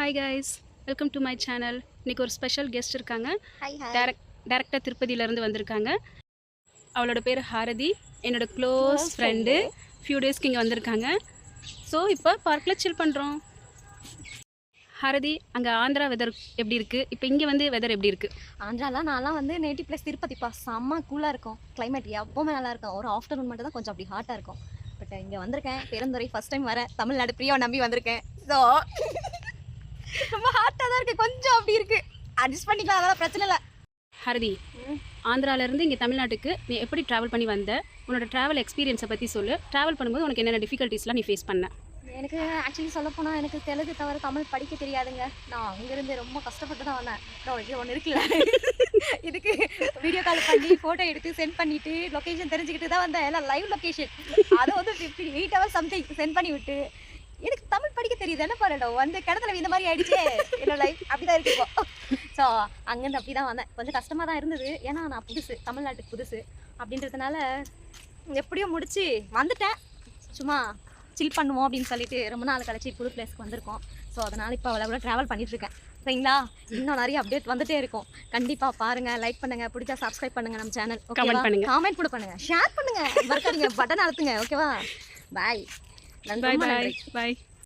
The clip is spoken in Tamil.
Hi guys, welcome to my channel. இன்றைக்கி ஒரு ஸ்பெஷல் கெஸ்ட் இருக்காங்க. டேரக்டாக திருப்பதியிலேருந்து வந்திருக்காங்க. அவளோட பேர் ஹாரதி, என்னோட க்ளோஸ் ஃப்ரெண்டு. ஃபியூ டேஸ்க்கு இங்கே வந்திருக்காங்க. ஸோ இப்போ பார்க்கில் சில் பண்ணுறோம். ஹாரதி, அங்கே ஆந்திரா வெதர் எப்படி இருக்குது? இப்போ இங்கே வந்து வெதர் எப்படி இருக்குது? ஆந்திராலாம் நான்லாம் வந்து நேட்டிவ் பிளேஸ் திருப்பதிப்பா, செம்ம கூலாக இருக்கும். கிளைமேட் எப்போவுமே நல்லா இருக்கும். ஒரு ஆஃப்டர்நூன் மட்டும் தான் கொஞ்சம் அப்படி ஹாட்டாக இருக்கும். பட் இங்கே வந்திருக்கேன், பெருந்துறை ஃபஸ்ட் டைம் வரேன். தமிழ்நாடு பிரியாவை நம்பி வந்திருக்கேன். ஸோ ரொம்ப ஹாட்டாக தான் இருக்குது, கொஞ்சம் அப்படி இருக்குது. அட்ஜஸ்ட் பண்ணிக்கலாம், அதெல்லாம் பிரச்சனை இல்லை. ஹாரதி, ஆந்திராவிலேருந்து இங்கே தமிழ்நாட்டுக்கு நீ எப்படி ட்ராவல் பண்ணி வந்த? உன்னோட ட்ராவல் எக்ஸ்பீரியன்ஸை பற்றி சொல்லு. ட்ராவல் பண்ணும்போது உனக்கு என்னென்ன டிஃபிகல்ட்டிஸ்லாம் நீ ஃபேஸ் பண்ண? எனக்கு ஆக்சுவலி சொல்லப்போனால் எனக்கு தெலுங்கு தவிர தமிழ் படிக்க தெரியாதுங்க. நான் அங்கேருந்து ரொம்ப கஷ்டப்பட்டு தான் வந்தேன். இது ஒன்று இருக்குல்ல, இதுக்கு வீடியோ கால் பண்ணி ஃபோட்டோ எடுத்து சென்ட் பண்ணிவிட்டு லொக்கேஷன் தெரிஞ்சுக்கிட்டு தான் வந்தேன். எல்லாம் லைவ் லொக்கேஷன், அதை வந்து 8 hours சம்திங் சென்ட் பண்ணி விட்டு எனக்கு தமிழ் படிக்க தெரியுது. என்ன பண்ணணும், வந்து கிணத்துல இந்த மாதிரி ஆயிடுச்சு என்னோட லைஃப். அப்படி தான் இருக்கு இப்போ. ஸோ அங்கேருந்து அப்படி தான் வந்தேன். கொஞ்சம் கஷ்டமாக தான் இருந்தது, ஏன்னா நான் புதுசு, தமிழ்நாட்டுக்கு புதுசு அப்படின்றதுனால எப்படியும் முடிச்சு வந்துட்டேன். சும்மா சில் பண்ணுவோம் அப்படின்னு சொல்லிட்டு ரொம்ப நாள் கழிச்சு புது பிளேஸ்க்கு வந்திருக்கோம். ஸோ அதனால் இப்போ அவ்வளோ ட்ராவல் பண்ணிட்டுருக்கேன். சரிங்களா? இன்னும் நிறைய அப்டேட் வந்துட்டே இருக்கும். கண்டிப்பாக பாருங்கள், லைக் பண்ணுங்கள், பிடிச்சா சப்ஸ்கிரைப் பண்ணுங்கள் நம்ம சேனல். கமெண்ட் பண்ணுங்கள், காமெண்ட் கூட பண்ணுங்கள், ஷேர் பண்ணுங்கள், மறக்காதீங்க, பட்டன் அழுத்துங்க. ஓகேவா? பாய். பாய் பாய் பாய்.